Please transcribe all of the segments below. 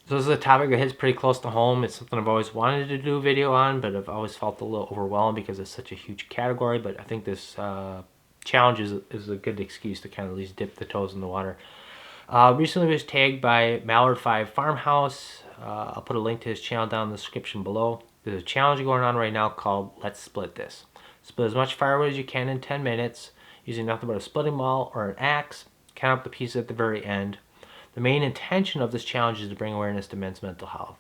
So this is a topic that hits pretty close to home. It's something I've always wanted to do a video on, but I've always felt a little overwhelmed because it's such a huge category. But I think this challenge is a good excuse to kind of at least dip the toes in the water. Recently was tagged by Mallard5 Farmhouse. I'll put a link to his channel down in the description below. There's a challenge going on right now called Let's Split This. Split as much firewood as you can in 10 minutes using nothing but a splitting maul or an axe. Count up the pieces at the very end. The main intention of this challenge is to bring awareness to men's mental health.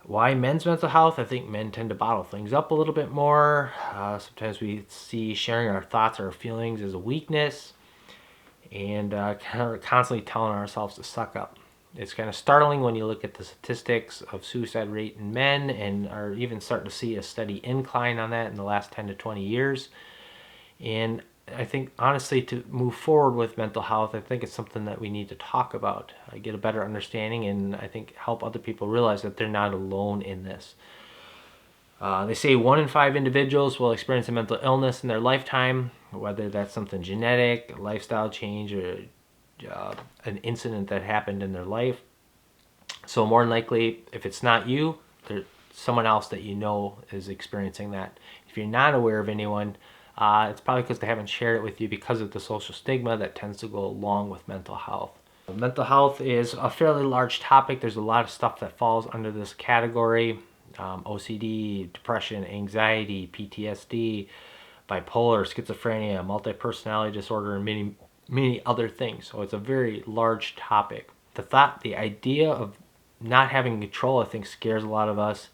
Why men's mental health? I think men tend to bottle things up a little bit more. Sometimes we see sharing our thoughts or our feelings as a weakness, and kind of constantly telling ourselves to suck up. It's kind of startling when you look at the statistics of suicide rate in men, and are even starting to see a steady incline on that in the last 10 to 20 years. And I think, honestly, to move forward with mental health, I think it's something that we need to talk about, get a better understanding, and I think help other people realize that they're not alone in this. They say 1 in 5 individuals will experience a mental illness in their lifetime, whether that's something genetic, a lifestyle change, or an incident that happened in their life. So more than likely, if it's not you, there's someone else that you know is experiencing that. If you're not aware of anyone, it's probably because they haven't shared it with you because of the social stigma that tends to go along with mental health. Mental health is a fairly large topic. There's a lot of stuff that falls under this category. OCD, depression, anxiety, PTSD, bipolar, schizophrenia, multi-personality disorder, and many other things. So it's a very large topic. The idea of not having control, I think, scares a lot of us.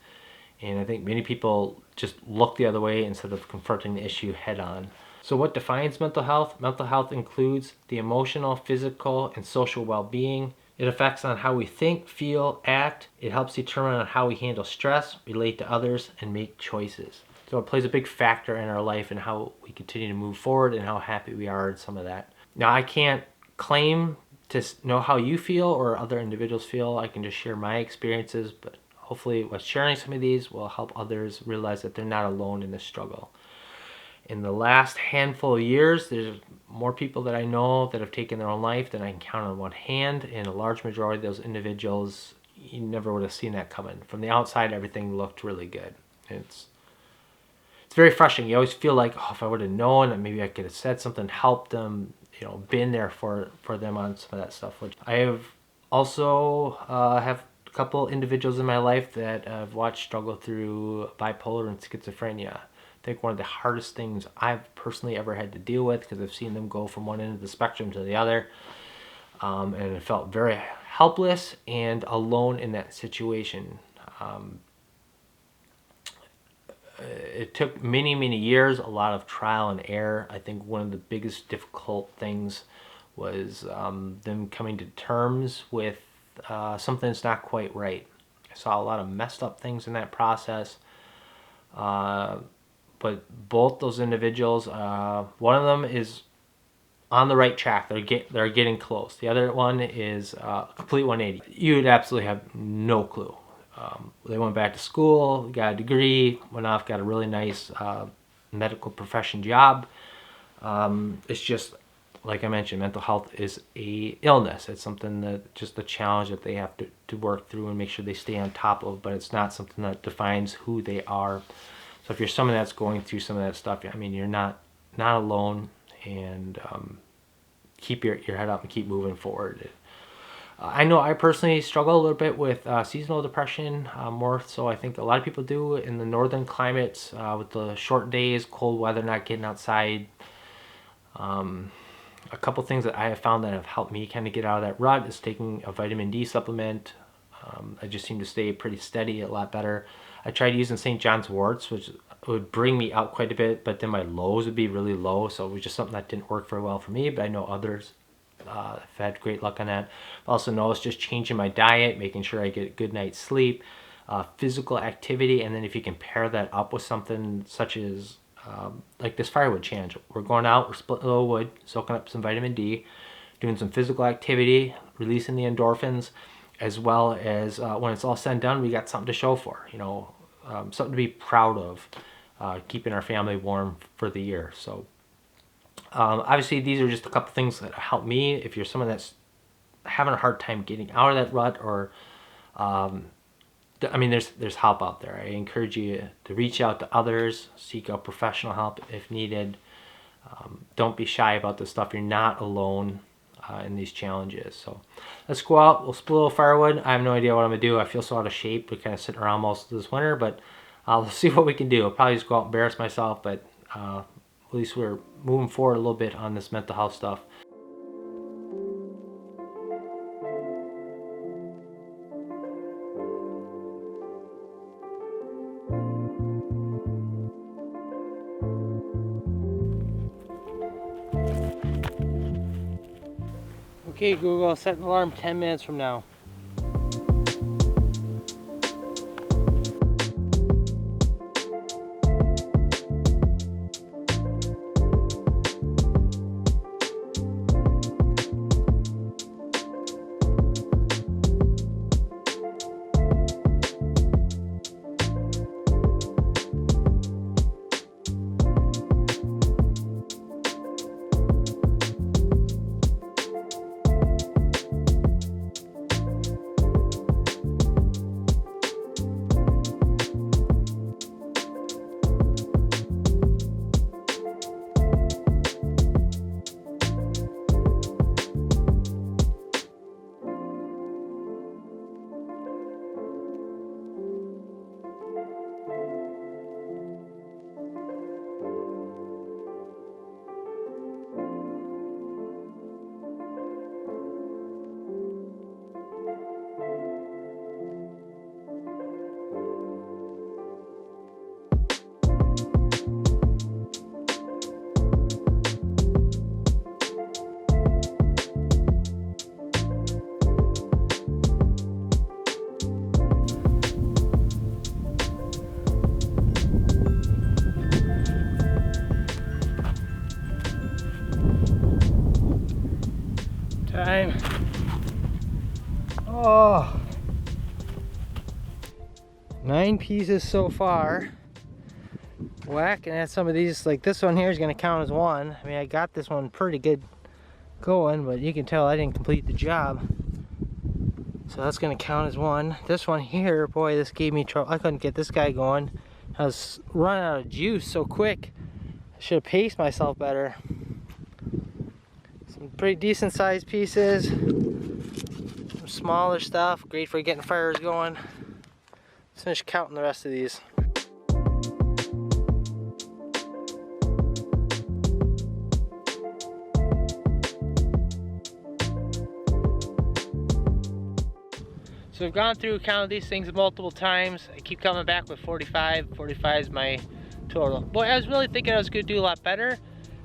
And I think many people just look the other way instead of confronting the issue head on. So what defines mental health? Mental health includes the emotional, physical, and social well-being. It affects on how we think, feel, act. It helps determine on how we handle stress, relate to others, and make choices. So it plays a big factor in our life and how we continue to move forward and how happy we are in some of that. Now, I can't claim to know how you feel or other individuals feel. I can just share my experiences, but hopefully with sharing some of these will help others realize that they're not alone in this struggle. In the last handful of years, there's more people that I know that have taken their own life than I can count on one hand, and a large majority of those individuals, you never would have seen that coming. From the outside, everything looked really good. It's very frustrating. You always feel like, oh, if I would have known, maybe I could have said something, helped them, been there for them on some of that stuff. Which I have also have a couple individuals in my life that I've watched struggle through bipolar and schizophrenia. I think one of the hardest things I've personally ever had to deal with, because I've seen them go from one end of the spectrum to the other, and I felt very helpless and alone in that situation. It took many years, a lot of trial and error. I think one of the biggest difficult things was them coming to terms with something that's not quite right. I saw a lot of messed up things in that process. But both those individuals, one of them is on the right track. They're getting close. The other one is a complete 180. You would absolutely have no clue. They went back to school, got a degree, went off, got a really nice medical profession job. It's just, like I mentioned, mental health is a illness. It's something that just a challenge that they have to work through and make sure they stay on top of, but it's not something that defines who they are. So if you're someone that's going through some of that stuff, I mean, you're not alone, and keep your head up and keep moving forward. I know I personally struggle a little bit with seasonal depression, more so I think a lot of people do in the northern climates, with the short days, cold weather, not getting outside. A couple things that I have found that have helped me kind of get out of that rut is taking a vitamin D supplement. I just seem to stay pretty steady, a lot better. I tried using St. John's worts, which would bring me out quite a bit, but then my lows would be really low, so it was just something that didn't work very well for me, but I know others have had great luck on that. I also noticed just changing my diet, making sure I get a good night's sleep, physical activity, and then if you can pair that up with something such as like this firewood challenge. We're going out, we're splitting a little wood, soaking up some vitamin D, doing some physical activity, releasing the endorphins, as well as when it's all said and done, we got something to show for, something to be proud of, keeping our family warm for the year. So obviously these are just a couple things that help me. If you're someone that's having a hard time getting out of that rut, or I mean, there's help out there. I encourage you to reach out to others, seek out professional help if needed. Don't be shy about this stuff. You're not alone in these challenges. So let's go out. We'll split a little firewood. I have no idea what I'm gonna do. I feel so out of shape. We're kind of sitting around most of this winter, but we'll see what we can do. I'll probably just go out and embarrass myself, but at least we're moving forward a little bit on this mental health stuff. Okay, Google, set an alarm 10 minutes from now. Time. Oh, 9 pieces so far. Whack, and some of these, like this one here, is going to count as one. I mean, I got this one pretty good going, but you can tell I didn't complete the job. So that's going to count as one. This one here, boy, this gave me trouble. I couldn't get this guy going. I was running out of juice so quick. I should have paced myself better. Some pretty decent sized pieces. Some smaller stuff, great for getting fires going. Let's finish counting the rest of these. So I've gone through, counted these things multiple times. I keep coming back with 45. 45 is my total. Boy, I was really thinking I was gonna do a lot better.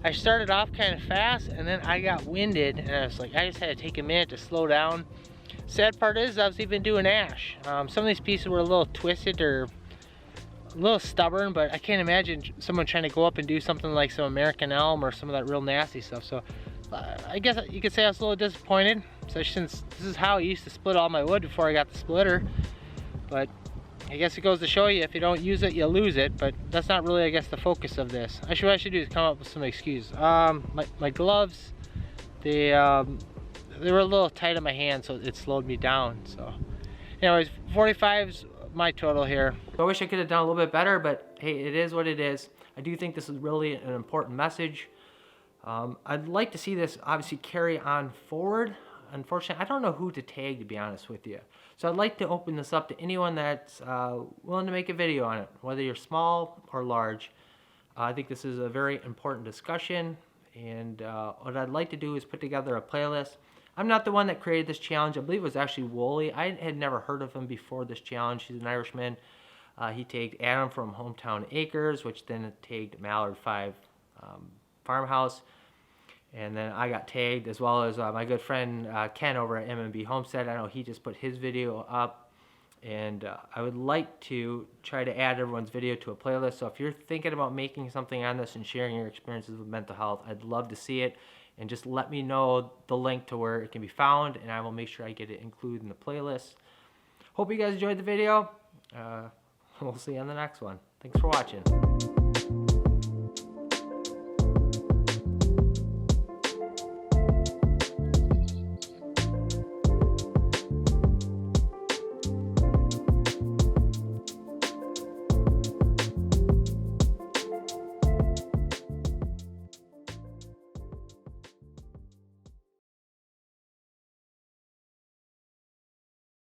I started off kind of fast, and then I got winded, and I was like, I just had to take a minute to slow down. Sad part is I was even doing ash. Some of these pieces were a little twisted or a little stubborn, but I can't imagine someone trying to go up and do something like some American elm or some of that real nasty stuff. So I guess you could say I was a little disappointed, especially since this is how I used to split all my wood before I got the splitter. But I guess it goes to show you, if you don't use it, you lose it. But that's not really, I guess, the focus of this. What I should do is come up with some excuse. My gloves, they were a little tight on my hand, so it slowed me down. So anyways, 45's my total here. I wish I could have done a little bit better, but hey, it is what it is. I do think this is really an important message. I'd like to see this obviously carry on forward. Unfortunately, I don't know who to tag, to be honest with you. So I'd like to open this up to anyone that's willing to make a video on it, whether you're small or large. I think this is a very important discussion, and what I'd like to do is put together a playlist. I'm not the one that created this challenge. I believe it was actually Wooly. I had never heard of him before this challenge. He's an Irishman. He tagged Adam from Hometown Acres, which then tagged Mallard 5 Farmhouse. And then I got tagged, as well as my good friend Ken over at M&B Homestead. I know he just put his video up. And I would like to try to add everyone's video to a playlist. So if you're thinking about making something on this and sharing your experiences with mental health, I'd love to see it. And just let me know the link to where it can be found, and I will make sure I get it included in the playlist. Hope you guys enjoyed the video. We'll see you on the next one. Thanks for watching.